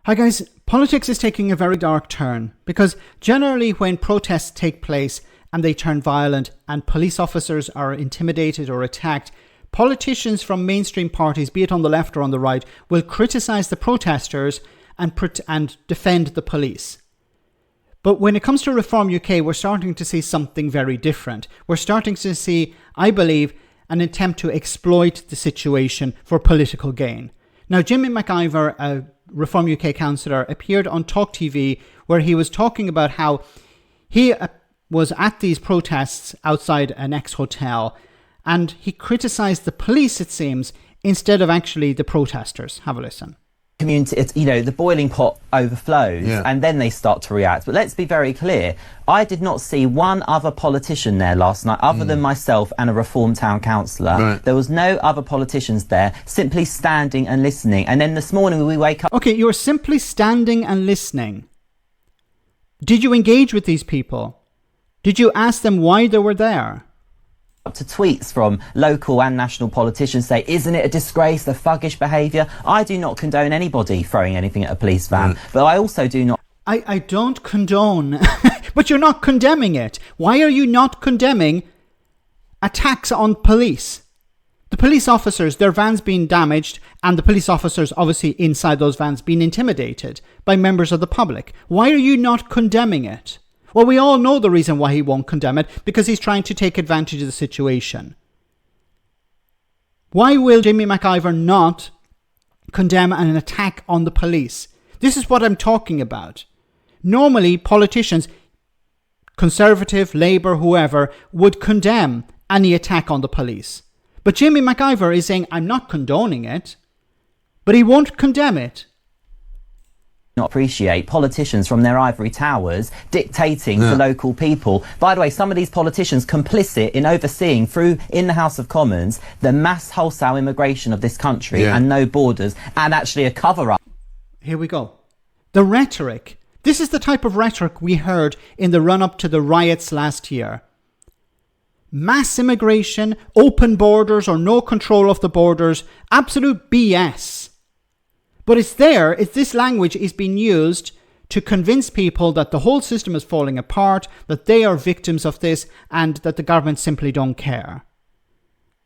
Hi guys, politics is taking a very dark turn because generally when protests take place and they turn violent and police officers are intimidated or attacked, politicians from mainstream parties, be it on the left or on the right, will criticise the protesters and defend the police. But when it comes to Reform UK, we're starting to see something very different. We're starting to see, I believe, an attempt to exploit the situation for political gain. Now, Jamie McIver, a Reform UK councillor, appeared on Talk TV where he was talking about how he was at these protests outside an ex-hotel and he criticised the police, it seems, instead of actually the protesters. Have a listen. Community, it's, the boiling pot overflows and then they start to react. But let's be very clear. I did not see one other politician there last night other than myself and a Reform Town councillor. Right. There was no other politicians there, simply standing and listening. And then this morning we wake up... Okay, you were simply standing and listening. Did you engage with these people? Did you ask them why they were there? To tweets from local and national politicians say, isn't it a disgrace, the thuggish behaviour? I do not condone anybody throwing anything at a police van, but I also do not... I don't condone, but you're not condemning it. Why are you not condemning attacks on police? The police officers, their vans being damaged, and the police officers obviously inside those vans being intimidated by members of the public. Why are you not condemning it? Well, we all know the reason why he won't condemn it, because he's trying to take advantage of the situation. Why will Jamie McIver not condemn an attack on the police? This is what I'm talking about. Normally, politicians, Conservative, Labour, whoever, would condemn any attack on the police. But Jamie McIver is saying, I'm not condoning it, but he won't condemn it. Not appreciate politicians from their ivory towers dictating to local people. By the way, some of these politicians complicit in overseeing in the House of Commons the mass wholesale immigration of this country and no borders, and actually a cover-up. Here we go. The rhetoric. This is the type of rhetoric we heard in the run-up to the riots last year. Mass immigration, open borders or no control of the borders, absolute BS. But this language is being used to convince people that the whole system is falling apart, that they are victims of this, and that the government simply don't care.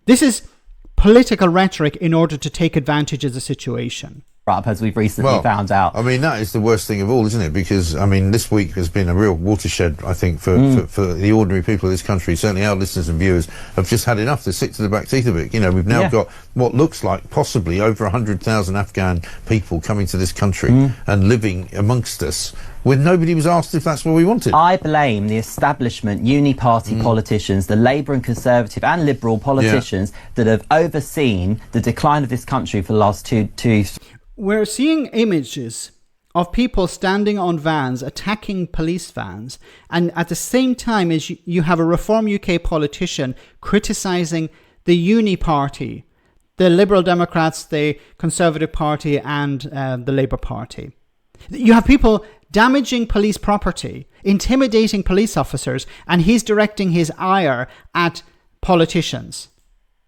This is political rhetoric in order to take advantage of the situation. As we've recently found out. I mean, that is the worst thing of all, isn't it? Because, I mean, this week has been a real watershed, I think, for the ordinary people of this country. Certainly our listeners and viewers have just had enough. They're sick to the back teeth of it. We've now got what looks like possibly over 100,000 Afghan people coming to this country and living amongst us when nobody was asked if that's what we wanted. I blame the establishment, uni-party politicians, the Labour and Conservative and Liberal politicians that have overseen the decline of this country for the last two. We're seeing images of people standing on vans, attacking police vans, and at the same time as you have a Reform UK politician criticising the Uni Party, the Liberal Democrats, the Conservative Party and the Labour Party. You have people damaging police property, intimidating police officers, and he's directing his ire at politicians.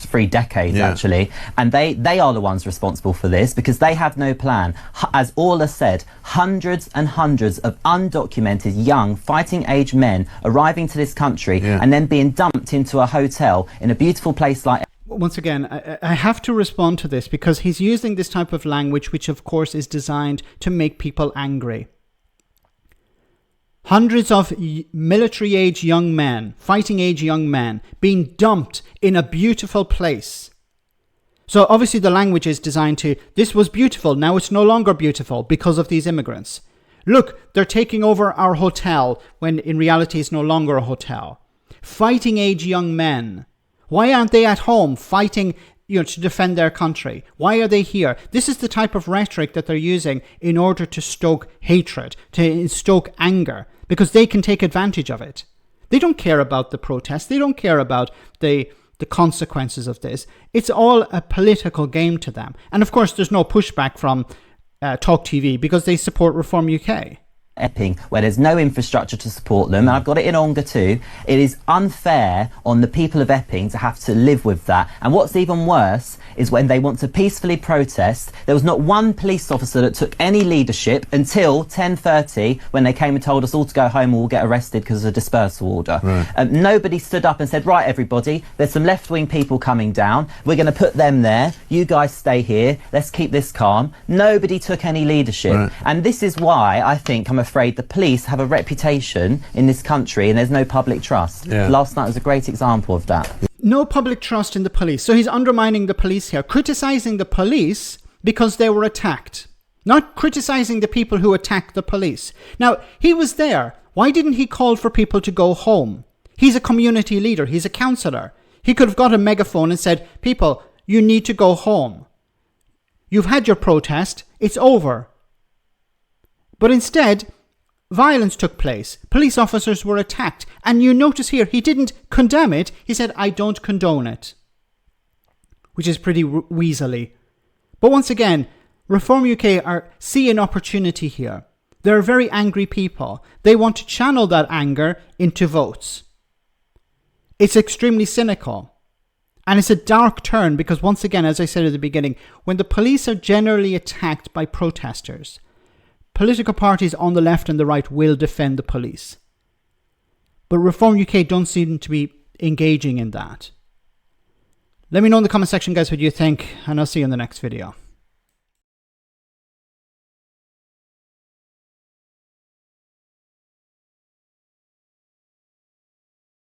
3 decades actually, and they are the ones responsible for this because they have no plan. As Orla said, hundreds and hundreds of undocumented young fighting age men arriving to this country and then being dumped into a hotel in a beautiful place like... Once again, I have to respond to this because he's using this type of language which of course is designed to make people angry. Hundreds of military-age young men, fighting-age young men, being dumped in a beautiful place. So obviously the language is designed to, this was beautiful, now it's no longer beautiful because of these immigrants. Look, they're taking over our hotel when in reality it's no longer a hotel. Fighting-age young men. Why aren't they at home fighting to defend their country? Why are they here? This is the type of rhetoric that they're using in order to stoke hatred, to stoke anger, because they can take advantage of it. They don't care about the protests. They don't care about the consequences of this. It's all a political game to them. And of course, there's no pushback from Talk TV because they support Reform UK. Epping, where there's no infrastructure to support them, and I've got it in Ongar too. It is unfair on the people of Epping to have to live with that. And what's even worse is when they want to peacefully protest, there was not one police officer that took any leadership until 10:30, when they came and told us all to go home or we'll get arrested because of a dispersal order. Right. Nobody stood up and said, right, everybody, there's some left-wing people coming down, we're going to put them there, you guys stay here, let's keep this calm. Nobody took any leadership. Right. And this is why I think, I'm afraid, the police have a reputation in this country and there's no public trust. Yeah. Last night was a great example of that. No public trust in the police. So he's undermining the police here, criticising the police because they were attacked, not criticising the people who attacked the police. Now, he was there. Why didn't he call for people to go home? He's a community leader. He's a councillor. He could have got a megaphone and said, people, you need to go home. You've had your protest. It's over. But instead, violence took place. Police officers were attacked. And you notice here, he didn't condemn it. He said, I don't condone it. Which is pretty weaselly. But once again, Reform UK see an opportunity here. They're very angry people. They want to channel that anger into votes. It's extremely cynical. And it's a dark turn because, once again, as I said at the beginning, when the police are generally attacked by protesters, political parties on the left and the right will defend the police. But Reform UK don't seem to be engaging in that. Let me know in the comment section, guys, what you think, and I'll see you in the next video.